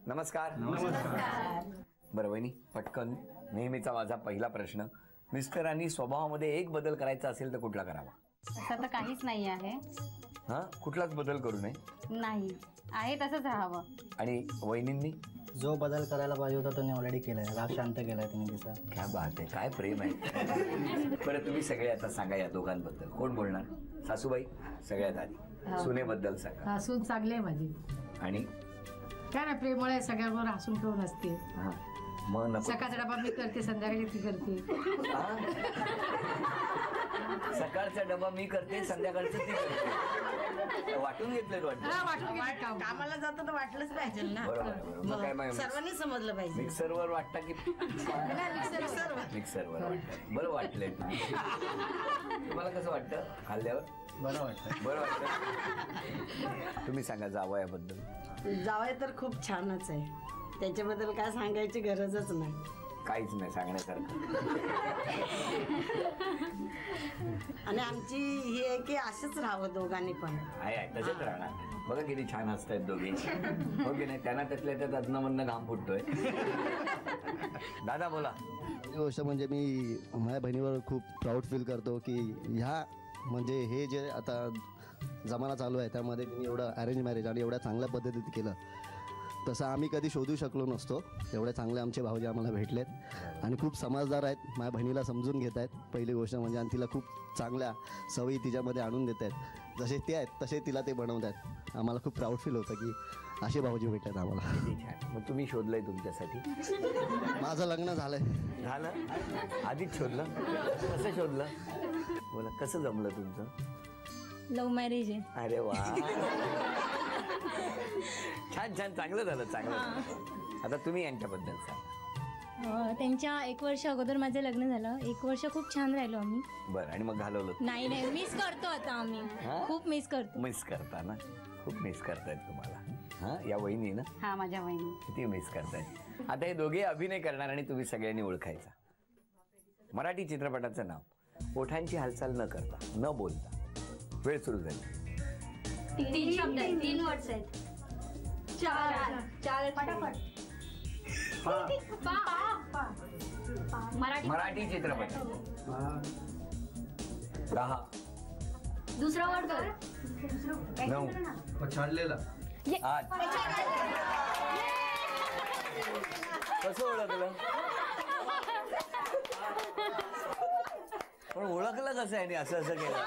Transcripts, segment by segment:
नमस्कार. बरं वहिनी, पटकन नेहमीचा माझा पहिला प्रश्न, मिस्टरांनी स्वभावामध्ये एक बदल करायचा असेल तर कुठला करावा? असं तर काहीच नाही आहे. हा, कुठलाच बदल करू नये? नाही, आहे तसंच राहावं. आणि वहिनींनी जो बदल करायला पाहिजे होता त्यांनी ऑलरेडी केलाय. राग शांत केलाय त्यांनी तिचा. क्या बात आहे, काय प्रेम आहे. बरं तुम्ही सगळे आता सांगा या दोघांबद्दल. कोण बोलणार? सासूबाई सगळ्यात आधी. सुनेबद्दल सांगा. हसून चांगली आहे माझी. आणि काय ना, प्रेमळ आहे, सगळ्यांवर हसून खेळून असते. मग नको. सकाळचा डबा मी करते, संध्याकाळी ती करते. सकाळचा डबा मी करते, संध्याकाळचं ती करते. वाटून घेतलं वाटतं. कामाला जातो तर वाटलंच पाहिजे ना. बरोबर. मग सर्वांनी समजलं पाहिजे. मिक्सरवर वाटता की मिक्सरवर वाटतं. बरं वाटलंय. तुम्हाला कसं वाटतं खाल्ल्यावर? बरं वाटतं. बरं वाटतं. तुम्ही सांगा जावयाबद्दल. जावई तर खूप छानच आहे, त्याच्याबद्दल काय सांगायची गरजच नाही. काहीच नाही सांगण्यासारखं. आणि आमची ही आहे की असंच राहावं दोघांनी पण. आहे तसेच राहणार. बघा किती छान हसतायत दोघे, हो की नाही? त्यांना त्यातल्या त्यात अधनमधनं घाम फुटतोय. दादा बोला. ही गोष्ट म्हणजे मी माझ्या बहिणीवर खूप प्राऊड फील करतो की ह्या म्हणजे हे जे आता जमाना चालू आहे त्यामध्ये तिने एवढं अरेंज मॅरेज आणि एवढ्या चांगल्या पद्धतीत केलं, तसं आम्ही कधी शोधू शकलो नसतो. एवढे चांगले आमचे भाऊजी आम्हाला भेटलेत आणि खूप समजदार आहेत. माझ्या बहिणीला समजून घेत आहेत पहिली गोष्ट म्हणजे, आणि तिला खूप चांगल्या सवयी तिच्यामध्ये आणून देत आहेत. जसे ते आहेत तसे तिला ते बनवत आहेत. आम्हाला खूप प्राऊड फील होतं की असे भाऊजी भेटतात आम्हाला. छान. मग तुम्ही शोधलंय तुमच्यासाठी? माझं लग्न झालंय. झालं? आधीच शोधलं? कसं शोधलं? बोला, कसं जमलं तुमचं? लव्ह मॅरेज आहे. अरे वा, छान छान, चांगलं झालं, चांगलं झालं. आता तुम्ही यांच्याबद्दल सांगा. त्यांच्या 1 वर्ष अगोदर माझं लग्न झालं. 1 वर्ष खूप छान राहिलो आम्ही. बरं, आणि मग घालवलं? नाही, मिस करतो आता आम्ही. खूप मिस करतो. मिस करता ना? खूप मिस करतायत तुम्हाला. हा, या वहिनी ना? हा, माझ्या वहिनी. किती मिस करतायत. आता हे दोघे अभिनय करणार आणि तुम्ही सगळ्यांनी ओळखायचा. मराठी चित्रपटाचं नाव. ओठांची हालचाल न करता, न बोलता. वेळ सुरू झाली. 3 शब्द आहेत, 3 वर्ड्स आहेत. 4 पटापट. मराठी चित्रपट. 10. दुसरा वर्ड कर. 9. छाडलेला. 8. कसं ओळखलं? पण ओळखलं कसं आहे? असं असं केलं.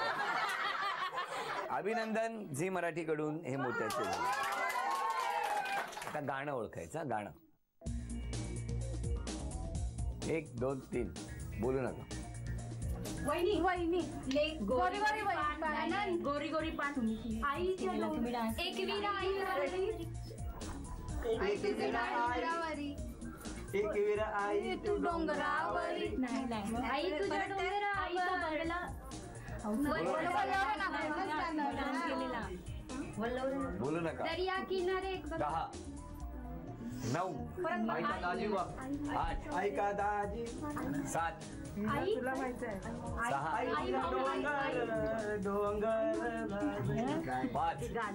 अभिनंदन झी मराठीकडून हे मोत्याचे. आता गाणं ओळखायचं. गाणं 1 2 3. बोलू नका. वहिनी गोरी गोरी पान. आई एकवीरा आई तू डोंगरावरी. नाही, आई तुझ्या डोंगरावरला. बोलू नका. दर्या किनारे. 10 9 8 ऐका दाजी 7 तुला माहिती आहे. 6 डोंगर 5 4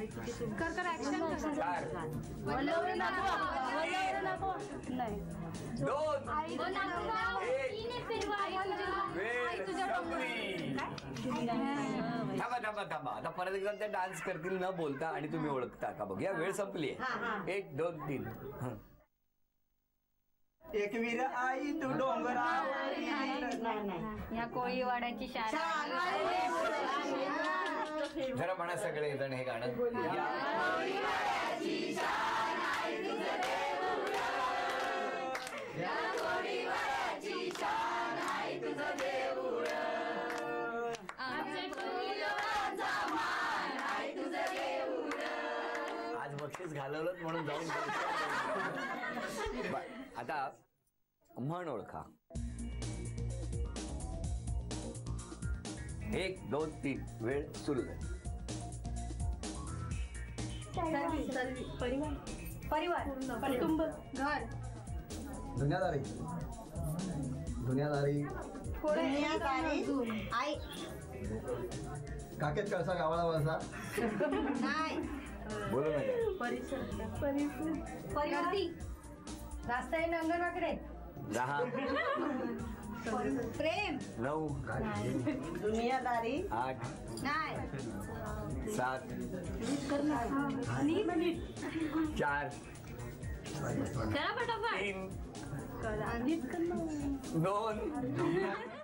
2 थांबा. आता परत एकदा ते डान्स करतील न बोलता आणि तुम्ही ओळखता का? बघ, या वेळ संपली आहे. 1 2 3. एकवीरा आई तू डोंगरावरी. या कोळीवाड्याची शाळा. जरा म्हणा सगळे जण हे गाणं. आज बक्षीस घालवलं म्हणून जाऊन. आता म्हण ओळखा. 1 2 3. वेळ सुरू झाली. परिवार, कुटुंब, घर. दुनियादारी. आई काकेत कळसा गावाला वळसा. नाही बोलू नका. परिवर्ती रास्ता आहे ना अंगणवाकडे 10 प्रेम 9 दुनियादारी 8 नाही 7 4 करा पटापट 3 2